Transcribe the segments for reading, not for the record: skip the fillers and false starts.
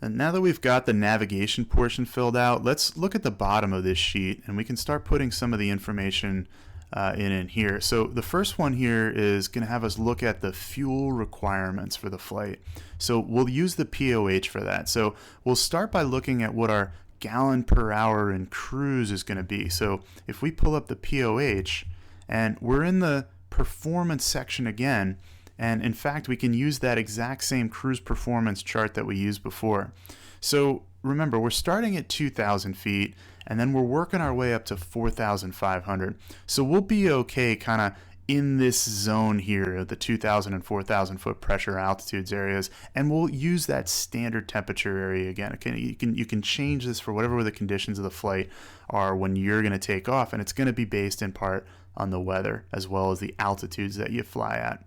And now that we've got the navigation portion filled out, let's look at the bottom of this sheet and we can start putting some of the information in here. So the first one here is going to have us look at the fuel requirements for the flight. So we'll use the POH for that. So we'll start by looking at what our gallon per hour in cruise is going to be. So if we pull up the POH, and we're in the performance section again, and in fact we can use that exact same cruise performance chart that we used before. So remember, we're starting at 2,000 feet and then we're working our way up to 4,500. So we'll be okay kind of in this zone here, the 2,000 and 4,000 foot pressure altitudes areas, and we'll use that standard temperature area again. You can change this for whatever the conditions of the flight are when you're going to take off, and it's going to be based in part on the weather as well as the altitudes that you fly at.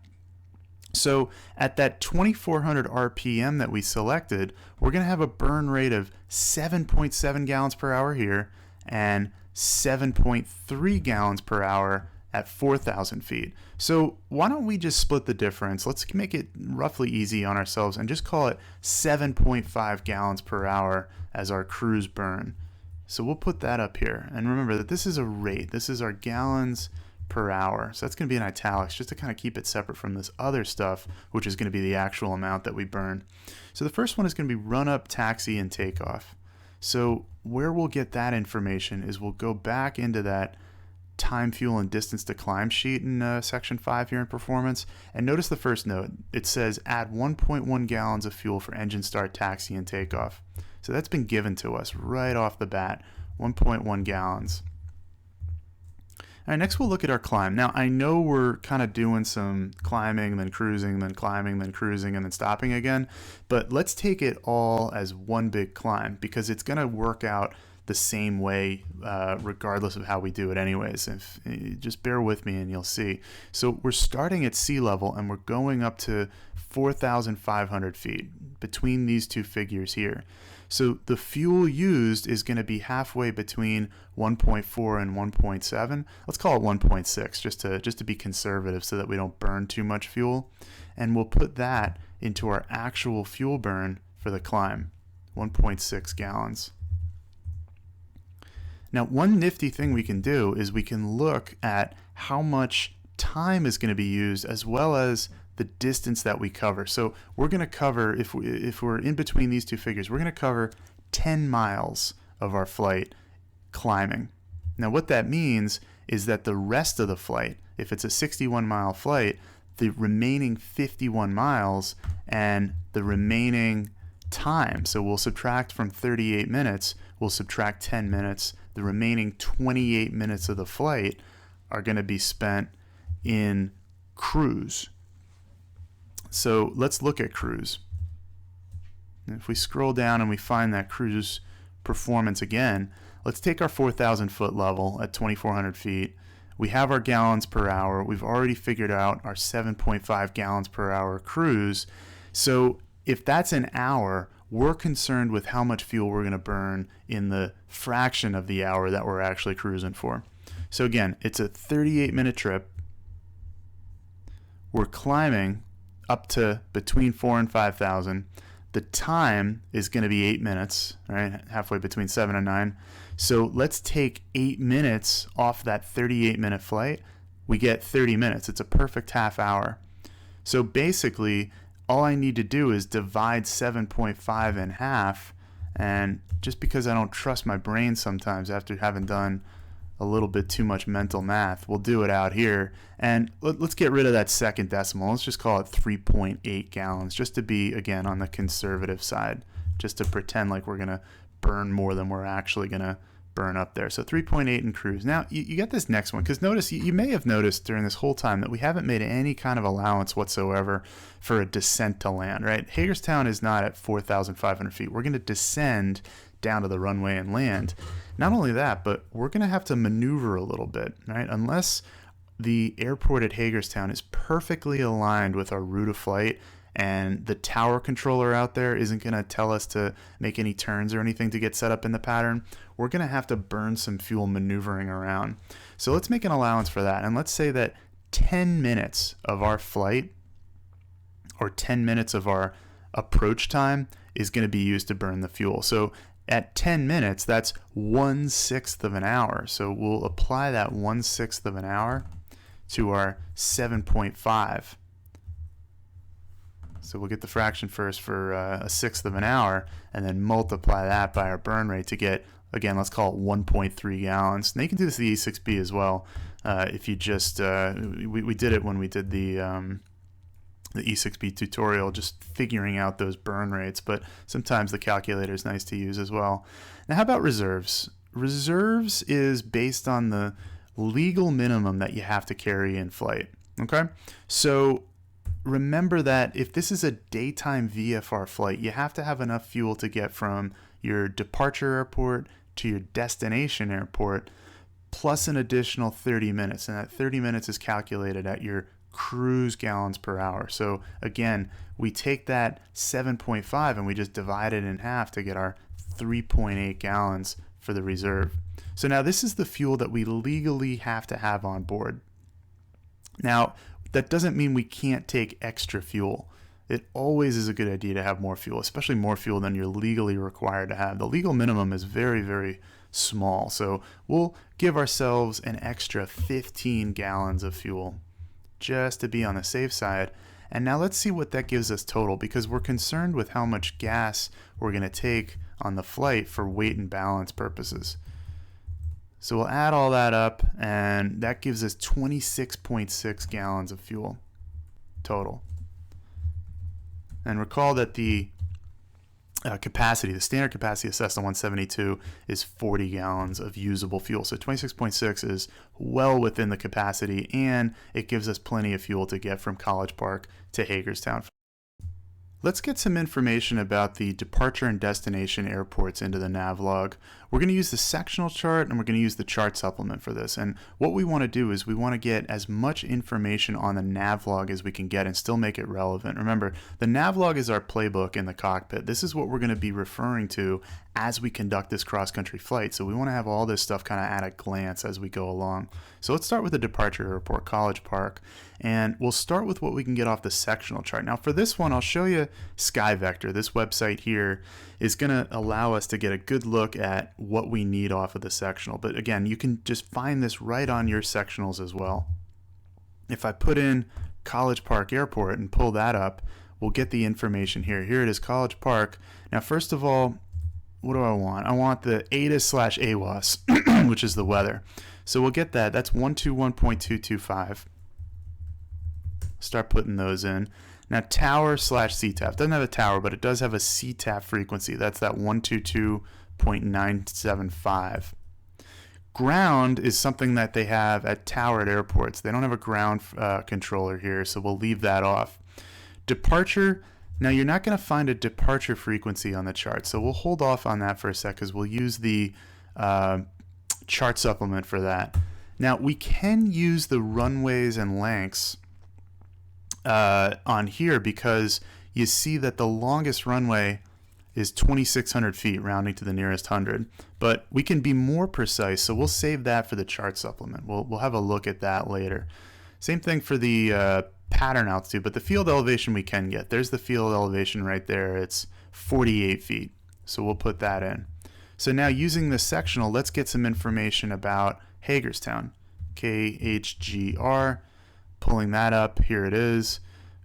So at that 2400 RPM that we selected, we're going to have a burn rate of 7.7 gallons per hour here and 7.3 gallons per hour at 4,000 feet. So why don't we just split the difference? Let's make it roughly easy on ourselves and just call it 7.5 gallons per hour as our cruise burn. So we'll put that up here. And remember that this is a rate. This is our gallons per hour. So that's going to be in italics just to kind of keep it separate from this other stuff, which is going to be the actual amount that we burn. So the first one is going to be run up, taxi, and takeoff. So where we'll get that information is we'll go back into that time, fuel, and distance to climb sheet in section 5 here in performance. And notice the first note. It says add 1.1 gallons of fuel for engine start, taxi, and takeoff. So that's been given to us right off the bat, 1.1 gallons. All right, next we'll look at our climb. Now I know we're kind of doing some climbing, then cruising, then climbing, then cruising, and then stopping again, but let's take it all as one big climb because it's going to work out the same way regardless of how we do it anyways. Just bear with me and you'll see. So we're starting at sea level and we're going up to 4,500 feet between these two figures here. So the fuel used is going to be halfway between 1.4 and 1.7. Let's call it 1.6 just to be conservative so that we don't burn too much fuel. And we'll put that into our actual fuel burn for the climb, 1.6 gallons. Now, one nifty thing we can do is we can look at how much time is going to be used as well as the distance that we cover. So we're going to cover, if we're in between these two figures, we're going to cover 10 miles of our flight climbing. Now what that means is that the rest of the flight, if it's a 61-mile flight, the remaining 51 miles and the remaining time, so we'll subtract from 38 minutes, we'll subtract 10 minutes, the remaining 28 minutes of the flight are going to be spent in cruise. So let's look at cruise. And if we scroll down and we find that cruise performance again, let's take our 4,000 foot level at 2,400 feet. We have our gallons per hour. We've already figured out our 7.5 gallons per hour cruise. So if that's an hour, we're concerned with how much fuel we're going to burn in the fraction of the hour that we're actually cruising for. So again, it's a 38-minute trip. We're climbing up to between 4,000 and 5,000. The time is going to be 8 minutes, right? Halfway between 7 and 9. So let's take 8 minutes off that 38-minute flight. We get 30 minutes. It's a perfect half hour. So basically, all I need to do is divide 7.5 in half, and just because I don't trust my brain sometimes after having done a little bit too much mental math, we'll do it out here. And let's get rid of that second decimal. Let's just call it 3.8 gallons, just to be, again, on the conservative side, just to pretend like we're going to burn more than we're actually going to burn up there. So 3.8 in cruise. Now, you get this next one, because notice, you may have noticed during this whole time that we haven't made any kind of allowance whatsoever for a descent to land, right? Hagerstown is not at 4,500 feet. We're going to descend down to the runway and land. Not only that, but we're going to have to maneuver a little bit, right? Unless the airport at Hagerstown is perfectly aligned with our route of flight and the tower controller out there isn't going to tell us to make any turns or anything to get set up in the pattern, we're going to have to burn some fuel maneuvering around. So let's make an allowance for that. And let's say that 10 minutes of our flight, or 10 minutes of our approach time is going to be used to burn the fuel. So at 10 minutes, that's 1/6 of an hour. So we'll apply that 1/6 of an hour to our 7.5. So we'll get the fraction first for 1/6 of an hour, and then multiply that by our burn rate to get, again, let's call it 1.3 gallons. Now you can do this with the E6B as well. If you just, we did it when we did the E6B tutorial, just figuring out those burn rates, but sometimes the calculator is nice to use as well. Now how about reserves? Reserves is based on the legal minimum that you have to carry in flight. Okay, so remember that if this is a daytime VFR flight, you have to have enough fuel to get from your departure airport to your destination airport, plus an additional 30 minutes, and that 30 minutes is calculated at your cruise gallons per hour. So again, we take that 7.5 and we just divide it in half to get our 3.8 gallons for the reserve. So now this is the fuel that we legally have to have on board. Now, that doesn't mean we can't take extra fuel. It always is a good idea to have more fuel, especially more fuel than you're legally required to have. The legal minimum is very, very small. So we'll give ourselves an extra 15 gallons of fuel just to be on the safe side. And now let's see what that gives us total, because we're concerned with how much gas we're going to take on the flight for weight and balance purposes. So we'll add all that up, and that gives us 26.6 gallons of fuel total. And recall that the capacity, the standard capacity of Cessna 172 is 40 gallons of usable fuel. So 26.6 is well within the capacity, and it gives us plenty of fuel to get from College Park to Hagerstown. Let's get some information about the departure and destination airports into the Nav Log. We're going to use the sectional chart, and we're going to use the chart supplement for this. And what we want to do is we want to get as much information on the Nav Log as we can get and still make it relevant. Remember, the Nav Log is our playbook in the cockpit. This is what we're going to be referring to as we conduct this cross-country flight. So we want to have all this stuff kind of at a glance as we go along. So let's start with the departure airport, College Park. And we'll start with what we can get off the sectional chart. Now for this one, I'll show you SkyVector. This website here is going to allow us to get a good look at what we need off of the sectional. But again, you can just find this right on your sectionals as well. If I put in College Park Airport and pull that up, we'll get the information here. Here it is, College Park. Now first of all, what do I want? I want the ATIS/AWOS, which is the weather. So we'll get that. That's 121.225. Start putting those in. Now tower/CTAF. Doesn't have a tower, but it does have a CTAF frequency. That's that 122.975. Ground is something that they have at tower at airports. They don't have a ground controller here, so we'll leave that off. Departure. Now you're not going to find a departure frequency on the chart, so we'll hold off on that for a sec because we'll use the chart supplement for that. Now we can use the runways and lengths on here because you see that the longest runway is 2,600 feet, rounding to the nearest 100. But we can be more precise, so we'll save that for the chart supplement. We'll have a look at that later. Same thing for the pattern altitude, but the field elevation we can get. There's the field elevation right there. It's 48 feet, so we'll put that in. So now using the sectional, let's get some information about Hagerstown. KHGR, pulling that up, here it is.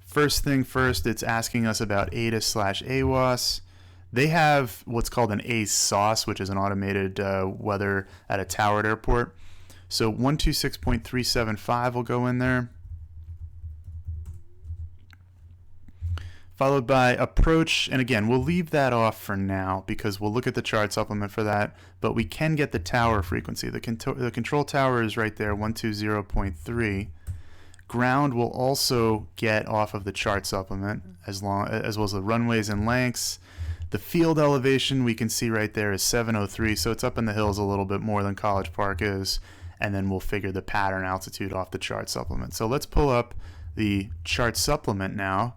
First thing first, it's asking us about ATIS/AWOS. They have what's called an ASOS, which is an automated weather at a towered airport. So 126.375 will go in there. Followed by approach, and again, we'll leave that off for now because we'll look at the chart supplement for that, but we can get the tower frequency. The control tower is right there, 120.3. Ground will also get off of the chart supplement as well as the runways and lengths. The field elevation we can see right there is 703, so it's up in the hills a little bit more than College Park is, and then we'll figure the pattern altitude off the chart supplement. So let's pull up the chart supplement now.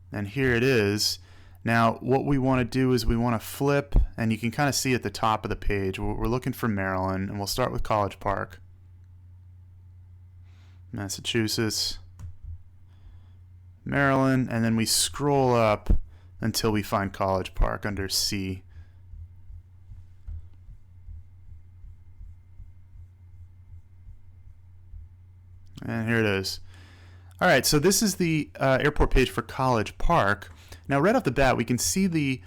And here it is. Now what we want to do is we want to flip, and you can kind of see at the top of the page, we're looking for Maryland, and we'll start with College Park. Massachusetts, Maryland, and then we scroll up until we find College Park under C. And here it is. All right, so this is the airport page for College Park. Now, right off the bat, we can see the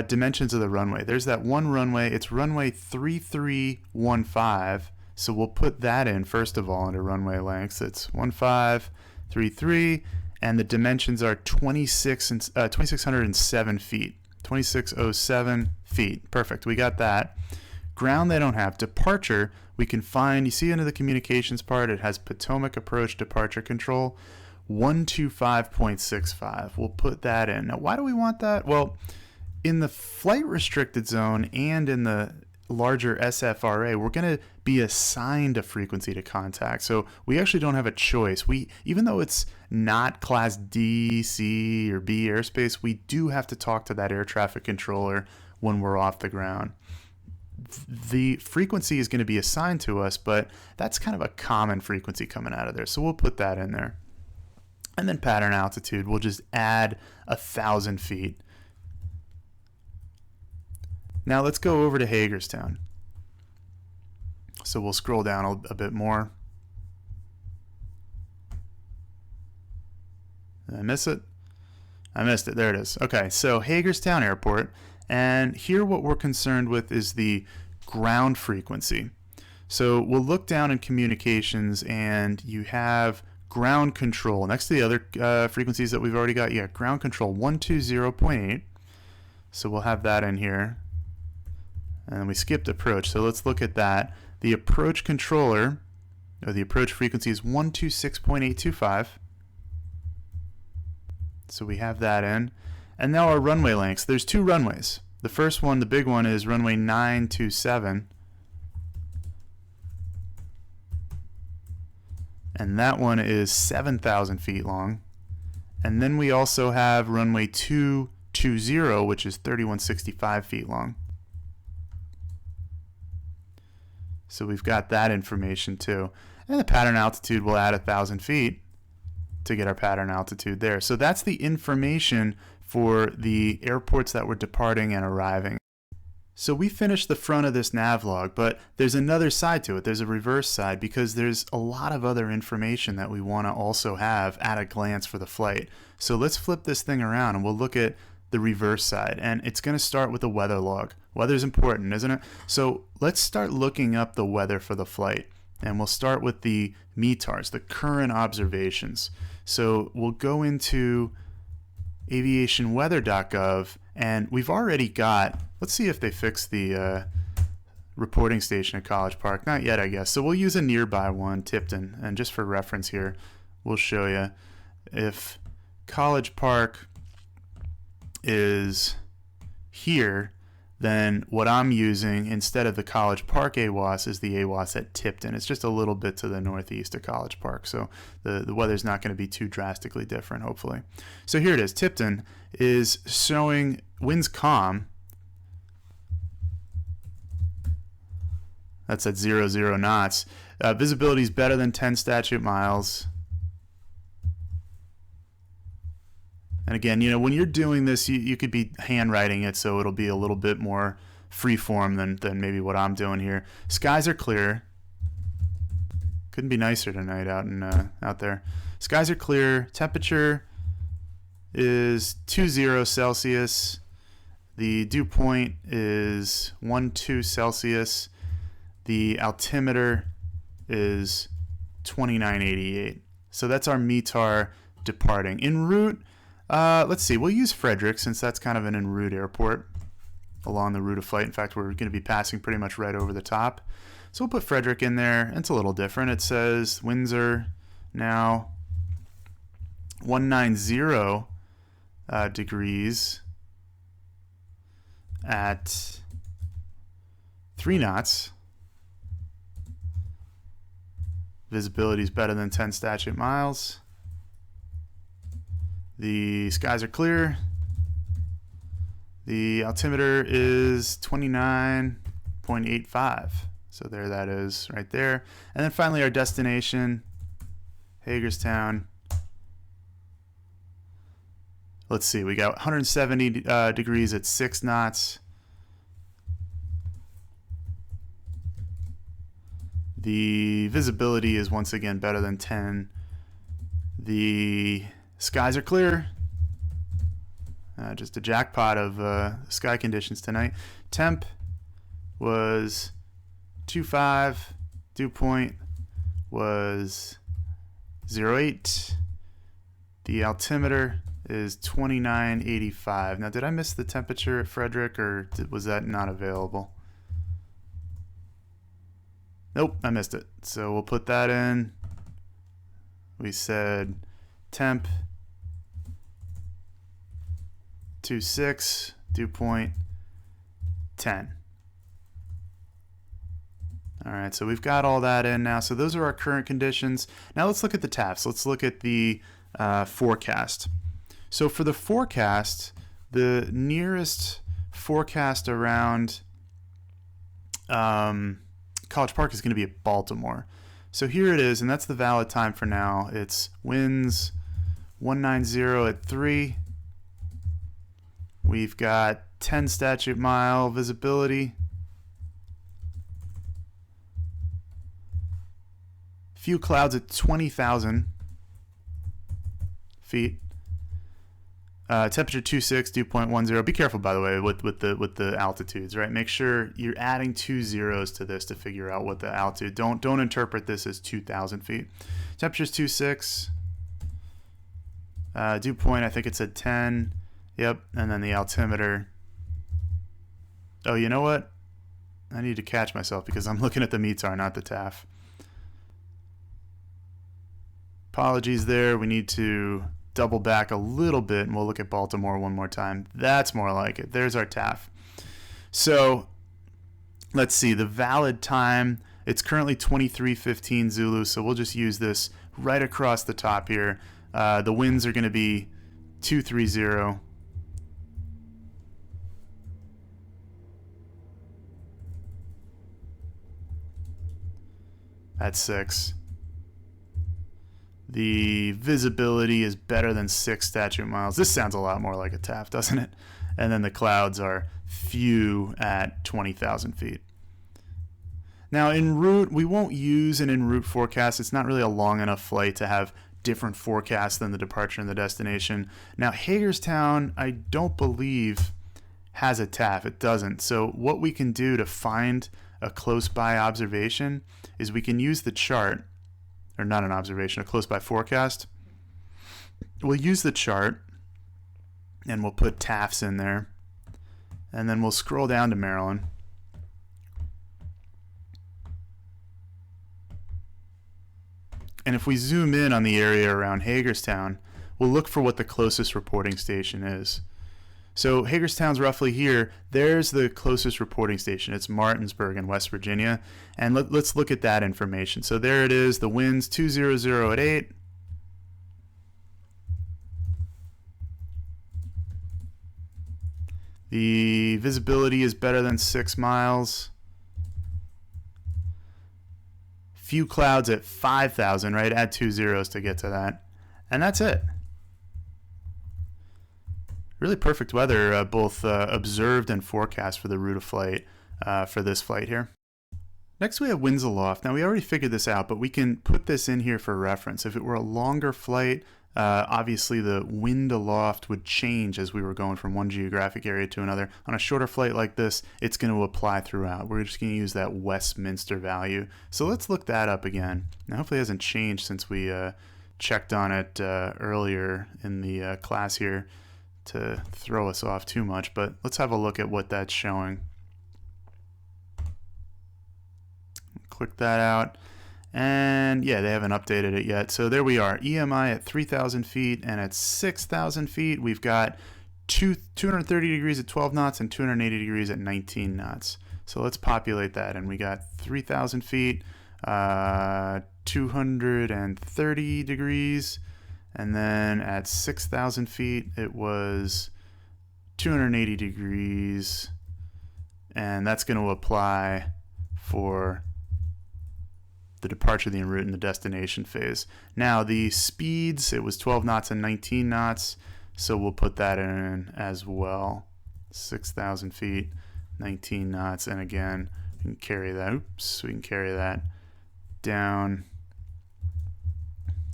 dimensions of the runway. There's that one runway. It's runway 3315. So we'll put that in first of all under runway lengths. It's 1533, and the dimensions are 2,607 feet. 2607 feet. Perfect. We got that. Ground they don't have. Departure we can find. You see under the communications part, it has Potomac approach departure control 125.65. We'll put that in. Now, why do we want that? Well, in the flight restricted zone and in the larger SFRA, we're going to be assigned a frequency to contact. So we actually don't have a choice. Even though it's not class D, C, or B airspace, we do have to talk to that air traffic controller when we're off the ground. The frequency is going to be assigned to us, but that's kind of a common frequency coming out of there. So we'll put that in there. And then pattern altitude, we'll just add 1,000 feet. Now let's go over to Hagerstown. So we'll scroll down a bit more. Did I miss it? I missed it. There it is. Okay, so Hagerstown Airport. And here what we're concerned with is the ground frequency. So we'll look down in communications and you have ground control. Next to the other frequencies that we've already got, you got ground control 120.8. So we'll have that in here. And we skipped approach. So let's look at that. The approach controller, or the approach frequency is 126.825. So we have that in. And now our runway lengths. There's two runways. The first one, the big one, is runway 927. And that one is 7,000 feet long. And then we also have runway 220, which is 3,165 feet long. So we've got that information too. And the pattern altitude will add 1,000 feet to get our pattern altitude there. So that's the information for the airports that we're departing and arriving. So we finished the front of this nav log, but there's another side to it. There's a reverse side because there's a lot of other information that we want to also have at a glance for the flight. So let's flip this thing around and we'll look at the reverse side. And it's going to start with the weather log. Weather's important, isn't it? So let's start looking up the weather for the flight. And we'll start with the METARs, the current observations. So we'll go into aviationweather.gov, and we've already got, let's see if they fixed the reporting station at College Park. Not yet, I guess. So we'll use a nearby one, Tipton, and just for reference here, we'll show you if College Park is here, then what I'm using instead of the College Park AWOS is the AWOS at Tipton. It's just a little bit to the northeast of College Park, so the weather's not going to be too drastically different, hopefully. So here it is. Tipton is showing winds calm. That's at 00 knots. Visibility is better than 10 statute miles. And again, you know, when you're doing this, you could be handwriting it, so it'll be a little bit more freeform than maybe what I'm doing here. Skies are clear. Couldn't be nicer tonight out there. Skies are clear. Temperature is 20 Celsius. The dew point is 12 Celsius. The altimeter is 2988. So that's our METAR departing. En route, let's see, we'll use Frederick since that's kind of an en route airport along the route of flight. In fact, we're going to be passing pretty much right over the top. So we'll put Frederick in there. It's a little different. It says winds are now 190 degrees at 3 knots. Visibility is better than 10 statute miles. The skies are clear. The altimeter is 29.85. So there that is right there. And then finally our destination, Hagerstown. let's see, we got 170 degrees at 6 knots. The visibility is once again better than 10. The skies are clear. Just a jackpot of sky conditions tonight. Temp was 2.5. Dew point was 0.8. The altimeter is 29.85. Now, did I miss the temperature at Frederick, or was that not available? Nope, I missed it. So we'll put that in. We said temp 2.6, dew point 10. All right, so we've got all that in now. So those are our current conditions. Now let's look at the TAFs. Let's look at the forecast. So for the forecast, the nearest forecast around College Park is going to be at Baltimore. So here it is, and that's the valid time for now. It's winds 190 at 3. We've got 10 statute mile visibility. Few clouds at 20,000 feet. Temperature 2.6, dew point 10. Be careful, by the way, with the altitudes, right? Make sure you're adding 2 zeros to this to figure out what the altitude. Don't interpret this as 2,000 feet. Temperature's 2.6. Dew point, I think it's at 10. Yep, and then the altimeter. Oh, you know what? I need to catch myself because I'm looking at the METAR, not the TAF. Apologies there. We need to double back a little bit, and we'll look at Baltimore one more time. That's more like it. There's our TAF. So let's see. The valid time, it's currently 23:15 Zulu, so we'll just use this right across the top here. The winds are going to be 230. At 6. The visibility is better than 6 statute miles. This sounds a lot more like a TAF, doesn't it? And then the clouds are few at 20,000 feet. Now, en route, we won't use an en route forecast. It's not really a long enough flight to have different forecasts than the departure and the destination. Now, Hagerstown, I don't believe, has a TAF. It doesn't. So what we can do to find a close by observation is we can use the chart, or not an observation, a close by forecast. We'll use the chart and we'll put TAFs in there, and then we'll scroll down to Maryland. And if we zoom in on the area around Hagerstown, we'll look for what the closest reporting station is. So Hagerstown's roughly here. There's the closest reporting station. It's Martinsburg in West Virginia. And let's look at that information. So there it is. The winds 200 at 8. The visibility is better than 6 miles. Few clouds at 5,000, right? Add 2 zeros to get to that. And that's it. Really perfect weather, both observed and forecast for the route of flight for this flight here. Next we have winds aloft. Now we already figured this out, but we can put this in here for reference. If it were a longer flight, obviously the wind aloft would change as we were going from one geographic area to another. On a shorter flight like this, it's going to apply throughout. We're just going to use that Westminster value. So let's look that up again. Now hopefully it hasn't changed since we checked on it earlier in the class here to throw us off too much, but let's have a look at what that's showing. Click that out, and yeah, they haven't updated it yet. So there we are, EMI at 3,000 feet, and at 6,000 feet we've got 230 degrees at 12 knots and 280 degrees at 19 knots. So let's populate that, and we got 3,000 feet, 230 degrees, and then at 6,000 feet it was 280 degrees, and that's going to apply for the departure, the en route, and the destination phase. Now the speeds, it was 12 knots and 19 knots. So we'll put that in as well. 6,000 feet, 19 knots, and again, we can carry that. Oops, we can carry that down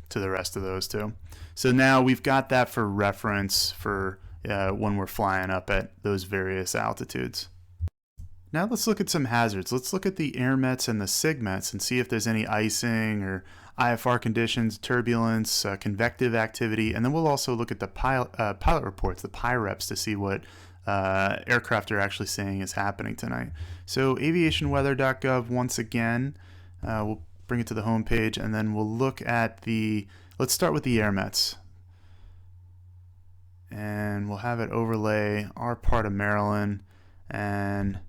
to the rest of those too. So now we've got that for reference for when we're flying up at those various altitudes. Now let's look at some hazards. Let's look at the AIRMETs and the SIGMETs and see if there's any icing or IFR conditions, turbulence, convective activity, and then we'll also look at the pilot reports, the PIREPs, to see what aircraft are actually saying is happening tonight. So aviationweather.gov once again, we'll bring it to the home page, and then we'll look at let's start with the AIRMETs. And we'll have it overlay our part of Maryland, and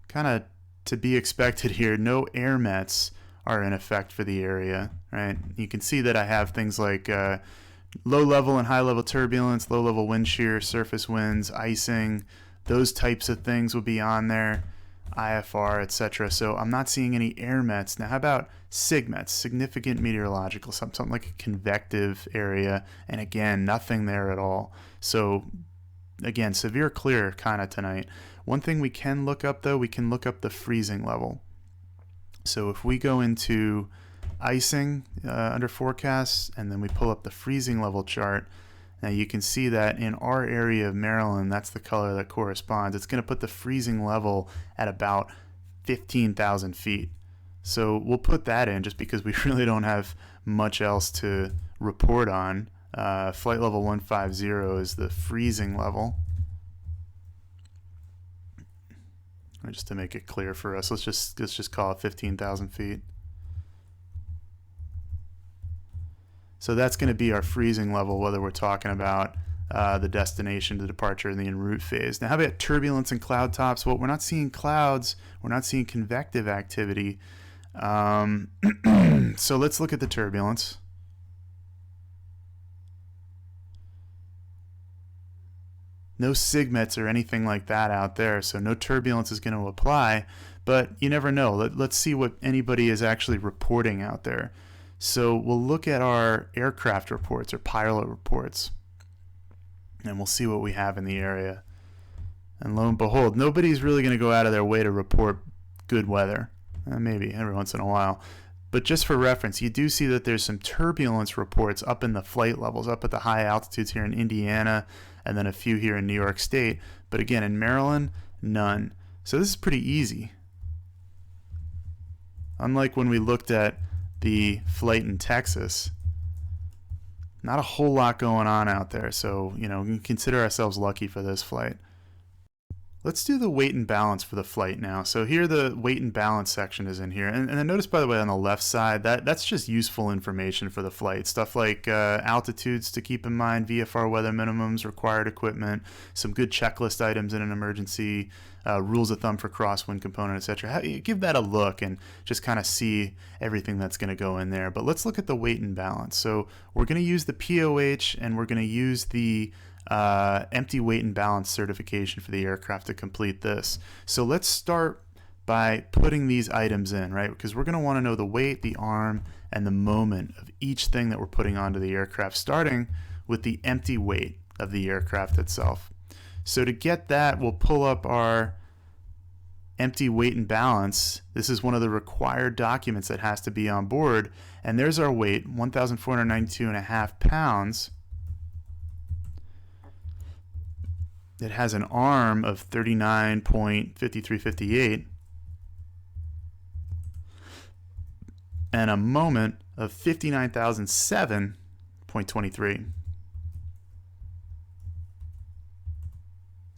kind of to be expected here, no AIRMETs are in effect for the area, right? You can see that I have things like low level and high level turbulence, low level wind shear, surface winds, icing, those types of things will be on there, IFR, etc. So I'm not seeing any AIRMETs. Now how about SIGMETs, significant meteorological, something like a convective area, and again, nothing there at all. So again, severe clear kind of tonight. One thing we can look up though, we can look up the freezing level. So if we go into icing under forecasts, and then we pull up the freezing level chart, now you can see that in our area of Maryland, that's the color that corresponds. It's going to put the freezing level at about 15,000 feet. So we'll put that in just because we really don't have much else to report on. Flight level 150 is the freezing level. Just to make it clear for us, let's just call it 15,000 feet. So that's going to be our freezing level, whether we're talking about the destination, the departure, and the en route phase. Now, how about turbulence and cloud tops? Well, we're not seeing clouds. We're not seeing convective activity. So let's look at the turbulence. No SIGMETs or anything like that out there, so no turbulence is going to apply, but you never know. Let's see what anybody is actually reporting out there. So we'll look at our aircraft reports or pilot reports, and we'll see what we have in the area. And lo and behold, nobody's really going to go out of their way to report good weather. Maybe every once in a while. But just for reference, you do see that there's some turbulence reports up in the flight levels, up at the high altitudes here in Indiana, and then a few here in New York State. But again, in Maryland, none. So this is pretty easy. Unlike when we looked at the flight in Texas, not a whole lot going on out there. So, you know, we can consider ourselves lucky for this flight. Let's do the weight and balance for the flight now. So here the weight and balance section is in here. And then notice, by the way, on the left side, that's just useful information for the flight. Stuff like altitudes to keep in mind, VFR weather minimums, required equipment, some good checklist items in an emergency, rules of thumb for crosswind component, etc. Give that a look and just kind of see everything that's going to go in there. But let's look at the weight and balance. So we're going to use the POH, and we're going to use the empty weight and balance certification for the aircraft to complete this. So let's start by putting these items in, right? Because we're going to want to know the weight, the arm, and the moment of each thing that we're putting onto the aircraft, starting with the empty weight of the aircraft itself. So to get that, we'll pull up our empty weight and balance. This is one of the required documents that has to be on board, and there's our weight, 1,492.5 pounds. It has an arm of 39.5358 and a moment of 59,007.23.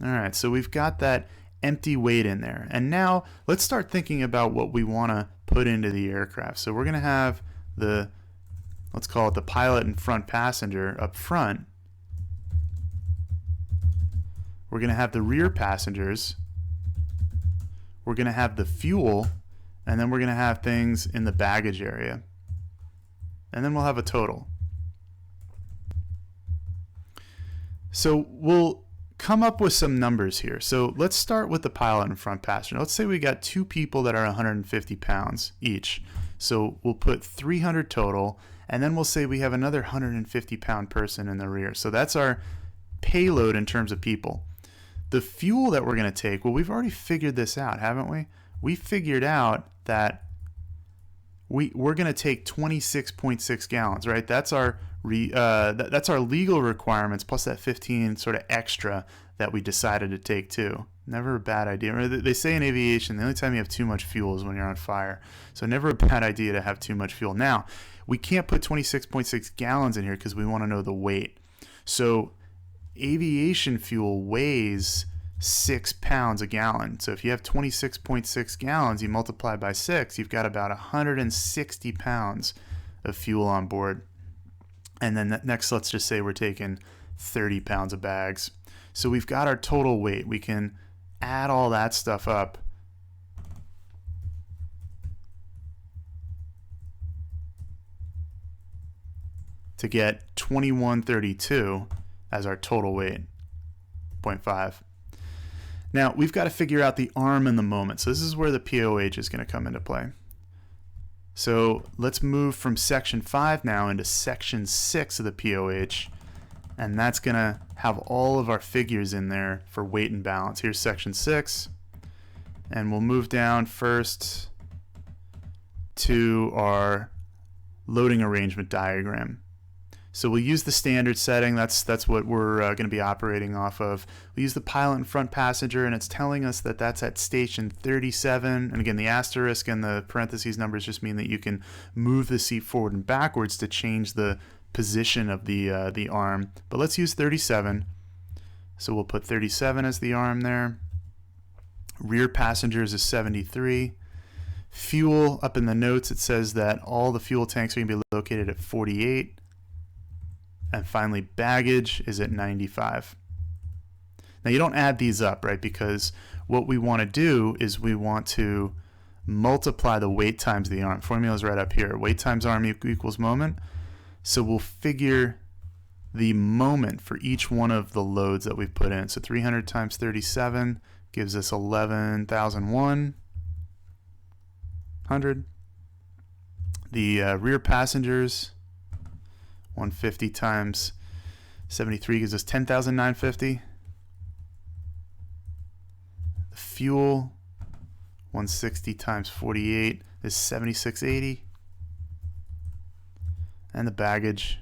All right, so we've got that empty weight in there. And now let's start thinking about what we want to put into the aircraft. So we're going to have the, let's call it the pilot and front passenger up front. We're going to have the rear passengers, we're going to have the fuel, and then we're going to have things in the baggage area. And then we'll have a total. So we'll come up with some numbers here. So let's start with the pilot and front passenger. Let's say we got two people that are 150 pounds each. So we'll put 300 total, And then we'll say we have another 150-pound person in the rear. So that's our payload in terms of people. The fuel that we're going to take, well, we've already figured this out, haven't we? We figured out that we're going to take 26.6 gallons, right? That's our legal requirements plus that 15 sort of extra that we decided to take too. Never a bad idea. They say in aviation, the only time you have too much fuel is when you're on fire. So never a bad idea to have too much fuel. Now, we can't put 26.6 gallons in here because we want to know the weight. So aviation fuel weighs 6 pounds a gallon. So if you have 26.6 gallons, you multiply by 6, you've got about 160 pounds of fuel on board. And then next, let's just say we're taking 30 pounds of bags. So we've got our total weight. We can add all that stuff up. To get 2132 as our total weight, 0.5. Now we've got to figure out the arm and the moment. So this is where the POH is going to come into play. So let's move from section 5 now into section 6 of the POH, and that's going to have all of our figures in there for weight and balance. Here's section 6, and we'll move down first to our loading arrangement diagram. So we'll use the standard setting. That's what we're going to be operating off of. We use the pilot and front passenger, and it's telling us that that's at station 37. And again, the asterisk and the parentheses numbers just mean that you can move the seat forward and backwards to change the position of the arm. But let's use 37. So we'll put 37 as the arm there. Rear passengers is 73. Fuel, up in the notes, it says that all the fuel tanks are going to be located at 48. And finally, baggage is at 95. Now you don't add these up, right? Because what we want to do is we want to multiply the weight times the arm. Formula is right up here. Weight times arm equals moment. So we'll figure the moment for each one of the loads that we've put in. So 300 times 37 gives us 11,100. The rear passengers, 150 times 73 gives us 10,950. The fuel, 160 times 48 is 7680. And the baggage,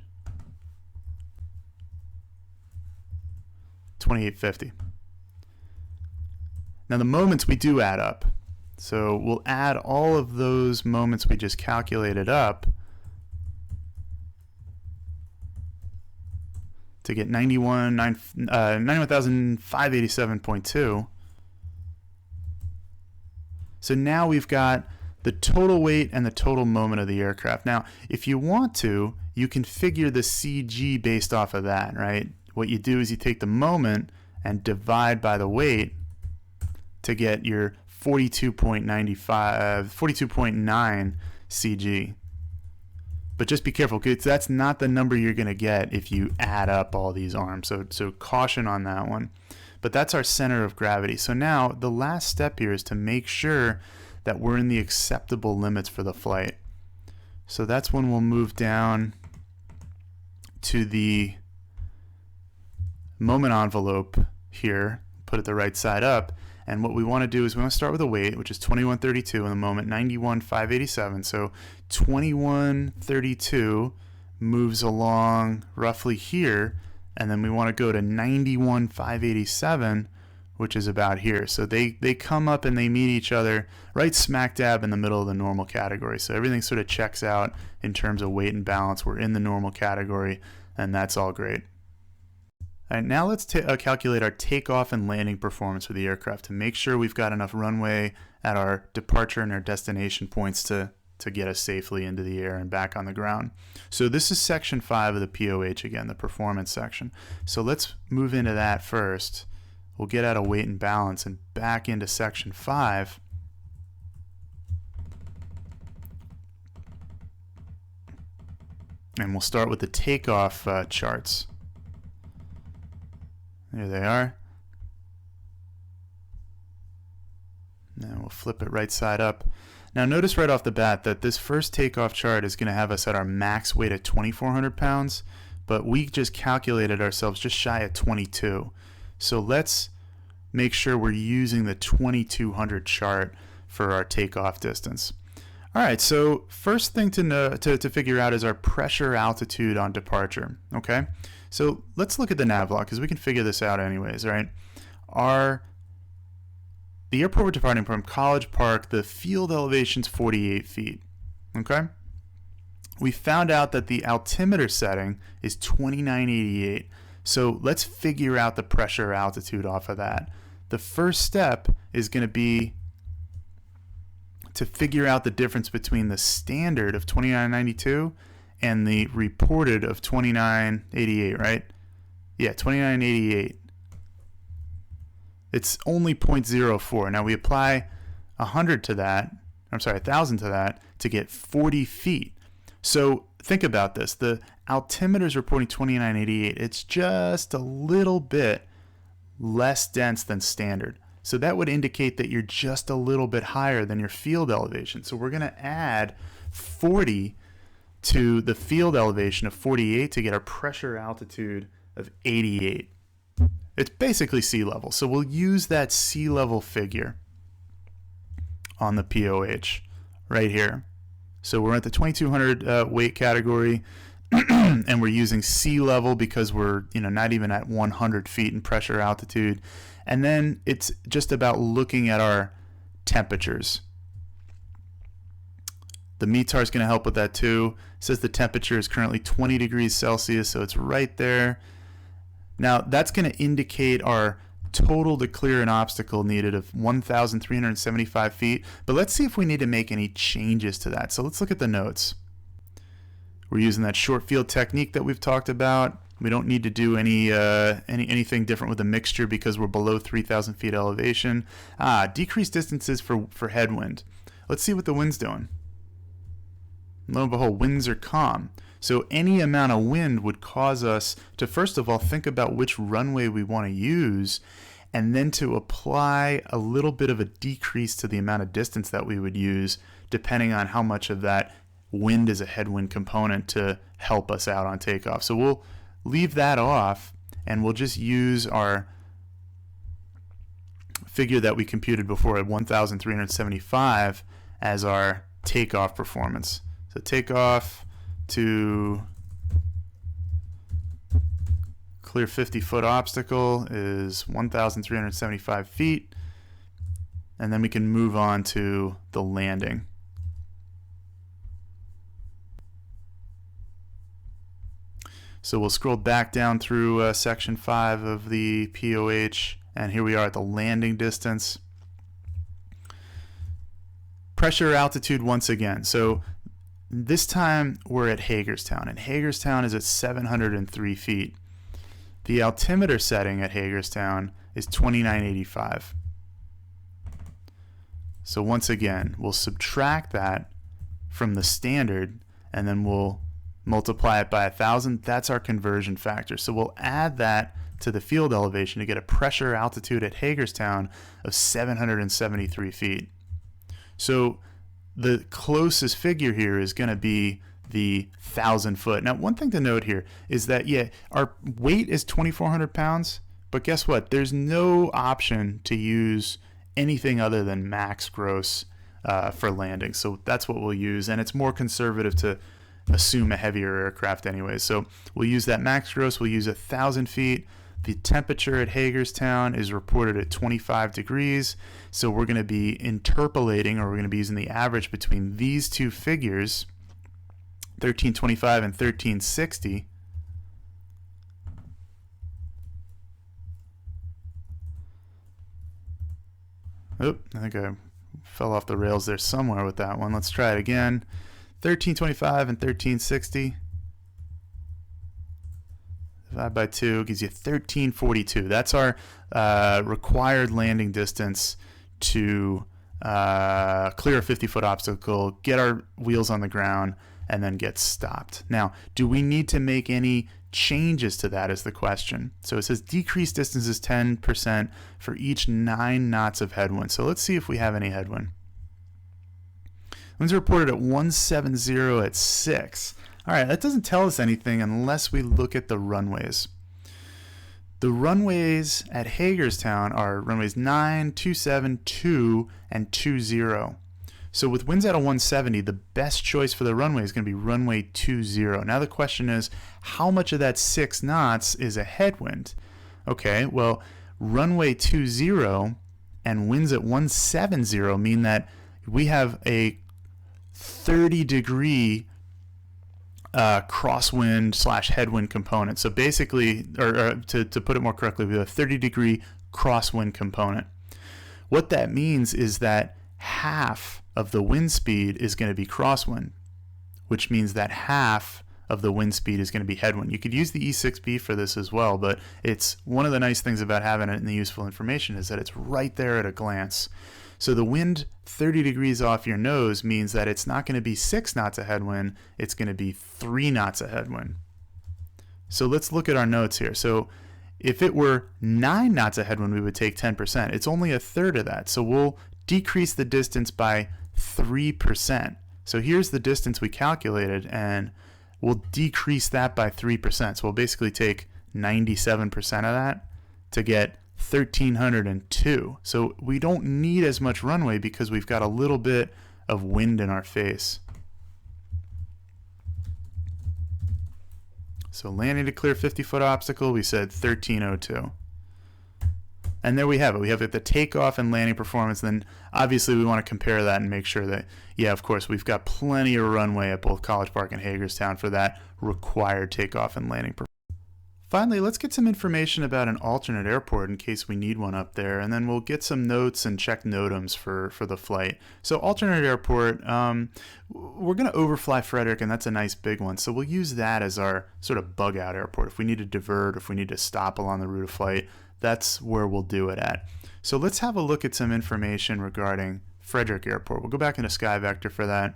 2850. Now the moments we do add up. So we'll add all of those moments we just calculated up to get 91,587.2. So now we've got the total weight and the total moment of the aircraft. Now, if you want to, you can figure the CG based off of that, right? What you do is you take the moment and divide by the weight to get your 42.9 CG. But just be careful, because that's not the number you're going to get if you add up all these arms. So caution on that one. But that's our center of gravity. So now the last step here is to make sure that we're in the acceptable limits for the flight. So that's when we'll move down to the moment envelope here, put it the right side up. And what we want to do is we want to start with a weight, which is 2132, and the moment 91,587. So 2132 moves along roughly here, and then we want to go to 91,587, which is about here. So they come up and they meet each other right smack dab in the middle of the normal category. So everything sort of checks out in terms of weight and balance. We're in the normal category, and that's all great. All right, now let's calculate our takeoff and landing performance for the aircraft to make sure we've got enough runway at our departure and our destination points to get us safely into the air and back on the ground. So this is section 5 of the POH again, the performance section. So let's move into that first. We'll get out of weight and balance and back into section 5. And we'll start with the takeoff charts. There they are. Now we'll flip it right side up. Now notice right off the bat that this first takeoff chart is going to have us at our max weight at 2,400 pounds, but we just calculated ourselves just shy of 22. So let's make sure we're using the 2,200 chart for our takeoff distance. All right, so first thing to know, to figure out is our pressure altitude on departure, okay? So let's look at the nav log because we can figure this out anyways, right? The airport we're departing from, College Park, the field elevation's 48 feet, okay? We found out that the altimeter setting is 2988. So let's figure out the pressure altitude off of that. The first step is going to be to figure out the difference between the standard of 2992 and the reported of 2988, right? Yeah, 2988. It's only 0.04. Now we apply 100 to that, 1,000 to that to get 40 feet. So think about this. The altimeter is reporting 2988. It's just a little bit less dense than standard. So that would indicate that you're just a little bit higher than your field elevation. So we're going to add 40 to the field elevation of 48 to get our pressure altitude of 88. It's basically sea level. So we'll use that sea level figure on the POH right here. So we're at the 2,200 weight category, and we're using sea level because we're not even at 100 feet in pressure altitude. And then it's just about looking at our temperatures. The METAR is going to help with that too. It says the temperature is currently 20 degrees Celsius, so it's right there. Now that's going to indicate our total to clear an obstacle needed of 1,375 feet. But let's see if we need to make any changes to that. So let's look at the notes. We're using that short field technique that we've talked about. We don't need to do anything different with the mixture because we're below 3,000 feet elevation. Decreased distances for headwind. Let's see what the wind's doing. Lo and behold, winds are calm. So any amount of wind would cause us to, first of all, think about which runway we want to use, and then to apply a little bit of a decrease to the amount of distance that we would use, depending on how much of that wind is a headwind component to help us out on takeoff. So we'll leave that off, and we'll just use our figure that we computed before at 1,375 as our takeoff performance. So takeoff to clear 50-foot obstacle is 1,375 feet, and then we can move on to the landing. So we'll scroll back down through section 5 of the POH, and here we are at the landing distance. Pressure altitude once again. So this time we're at Hagerstown, and Hagerstown is at 703 feet. The altimeter setting at Hagerstown is 2985. So once again, we'll subtract that from the standard, and then we'll multiply it by 1,000. That's our conversion factor. So we'll add that to the field elevation to get a pressure altitude at Hagerstown of 773 feet. So the closest figure here is going to be the 1,000 foot. Now, one thing to note here is that, our weight is 2,400 pounds, but guess what? There's no option to use anything other than max gross for landing. So that's what we'll use, and it's more conservative to assume a heavier aircraft anyway. So we'll use that max gross. We'll use 1,000 feet. The temperature at Hagerstown is reported at 25 degrees. So we're going to be interpolating, or we're going to be using the average between these two figures, 1325 and 1360. Oh, I think I fell off the rails there somewhere with that one. Let's try it again. 1325 and 1360. Divide by 2 gives you 1342. That's our required landing distance to clear a 50-foot obstacle, get our wheels on the ground, and then get stopped. Now, do we need to make any changes to that is the question. So it says decrease distance is 10% for each 9 knots of headwind. So let's see if we have any headwind. Winds are reported at 170 at 6. All right, that doesn't tell us anything unless we look at the runways. The runways at Hagerstown are runways 9, 27, 2, and 20. So with winds out of 170, the best choice for the runway is going to be runway 20. Now the question is, how much of that 6 knots is a headwind? Okay, well, runway 20 and winds at 170 mean that we have a 30-degree crosswind / headwind component. So basically, or to put it more correctly, we have a 30-degree crosswind component. What that means is that half of the wind speed is going to be crosswind, which means that half of the wind speed is going to be headwind. You could use the E6B for this as well, but it's one of the nice things about having it in the useful information is that it's right there at a glance. So the wind 30 degrees off your nose means that it's not going to be 6 knots a headwind, it's going to be 3 knots a headwind. So let's look at our notes here. So if it were 9 knots a headwind, we would take 10%. It's only a third of that. So we'll decrease the distance by 3%. So here's the distance we calculated, and we'll decrease that by 3%. So we'll basically take 97% of that to get 1,302. So we don't need as much runway because we've got a little bit of wind in our face. So landing to clear 50-foot obstacle, we said 1,302. And there we have it. We have the takeoff and landing performance. Then obviously we want to compare that and make sure that, yeah, of course, we've got plenty of runway at both College Park and Hagerstown for that required takeoff and landing performance. Finally, let's get some information about an alternate airport in case we need one up there, and then we'll get some notes and check NOTAMs for the flight. So alternate airport, we're going to overfly Frederick, and that's a nice big one. So we'll use that as our sort of bug out airport. If we need to divert, if we need to stop along the route of flight, that's where we'll do it at. So let's have a look at some information regarding Frederick Airport. We'll go back into SkyVector for that.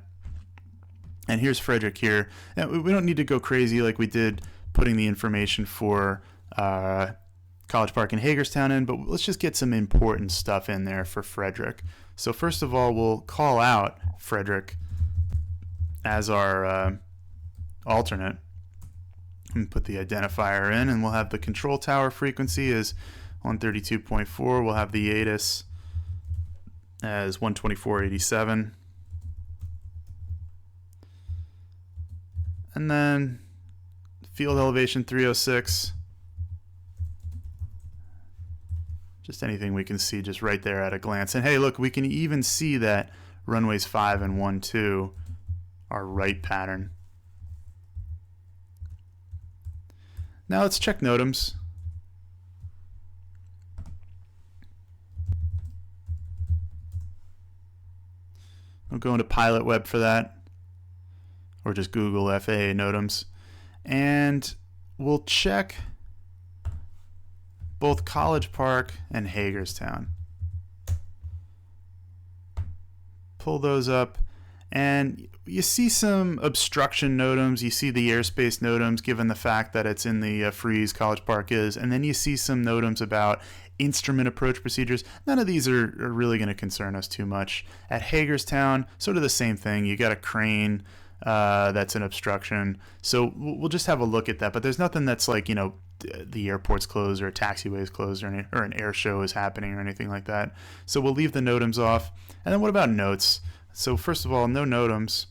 And here's Frederick here. And we don't need to go crazy like we did putting the information for College Park and Hagerstown in, but let's just get some important stuff in there for Frederick. So first of all, we'll call out Frederick as our alternate and put the identifier in, and we'll have the control tower frequency as 132.4. We'll have the ATIS as 124.87. And then field elevation 306. Just anything we can see just right there at a glance. And hey, look, we can even see that runways 5 and 12 are right pattern. Now let's check NOTAMs. We'll go into Pilot Web for that, or just Google FAA NOTAMs. And we'll check both College Park and Hagerstown. Pull those up, and you see some obstruction NOTAMs. You see the airspace NOTAMs, given the fact that it's in the freeze College Park is. And then you see some NOTAMs about instrument approach procedures. None of these are really going to concern us too much. At Hagerstown, sort of the same thing. You got a crane that's an obstruction. So we'll just have a look at that. But there's nothing that's like, you know, the airport's closed or a taxiway is closed or an air show is happening or anything like that. So we'll leave the NOTAMs off. And then what about notes? So first of all, no NOTAMs.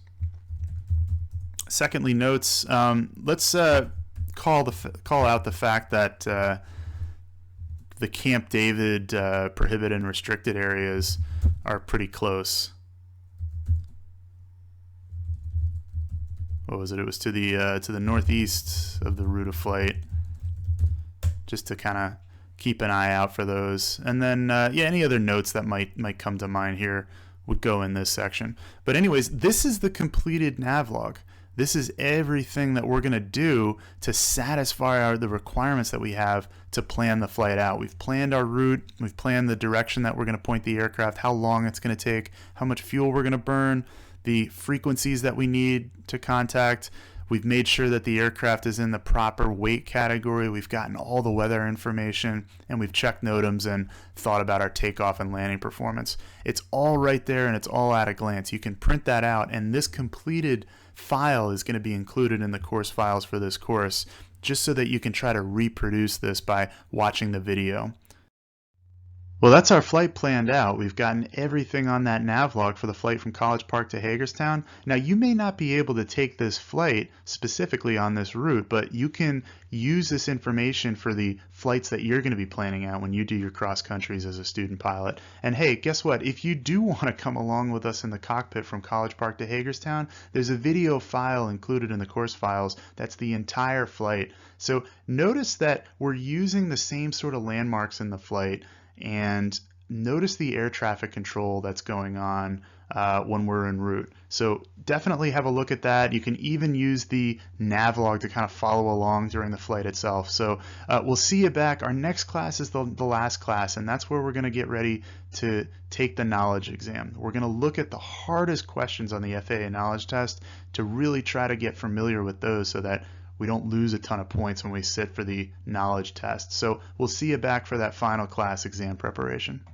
Secondly, notes. Let's call out the fact that the Camp David prohibited and restricted areas are pretty close. What was it? It was to the northeast of the route of flight, just to kind of keep an eye out for those. And then yeah, any other notes that might come to mind here would go in this section. But anyways, this is the completed nav log. This is everything that we're going to do to satisfy the requirements that we have to plan the flight out. We've planned our route, we've planned the direction that we're going to point the aircraft, how long it's going to take, how much fuel we're going to burn, the frequencies that we need to contact. We've made sure that the aircraft is in the proper weight category. We've gotten all the weather information, and we've checked NOTAMs and thought about our takeoff and landing performance. It's all right there, and it's all at a glance. You can print that out, and this completed file is going to be included in the course files for this course, just so that you can try to reproduce this by watching the video. Well, that's our flight planned out. We've gotten everything on that nav log for the flight from College Park to Hagerstown. Now, you may not be able to take this flight specifically on this route, but you can use this information for the flights that you're going to be planning out when you do your cross countries as a student pilot. And hey, guess what? If you do want to come along with us in the cockpit from College Park to Hagerstown, there's a video file included in the course files. That's the entire flight. So notice that we're using the same sort of landmarks in the flight, and notice the air traffic control that's going on when we're en route. So definitely have a look at that. You can even use the nav log to kind of follow along during the flight itself. So we'll see you back. Our next class is the last class, and that's where we're going to get ready to take the knowledge exam. We're going to look at the hardest questions on the FAA knowledge test to really try to get familiar with those so that we don't lose a ton of points when we sit for the knowledge test. So we'll see you back for that final class exam preparation.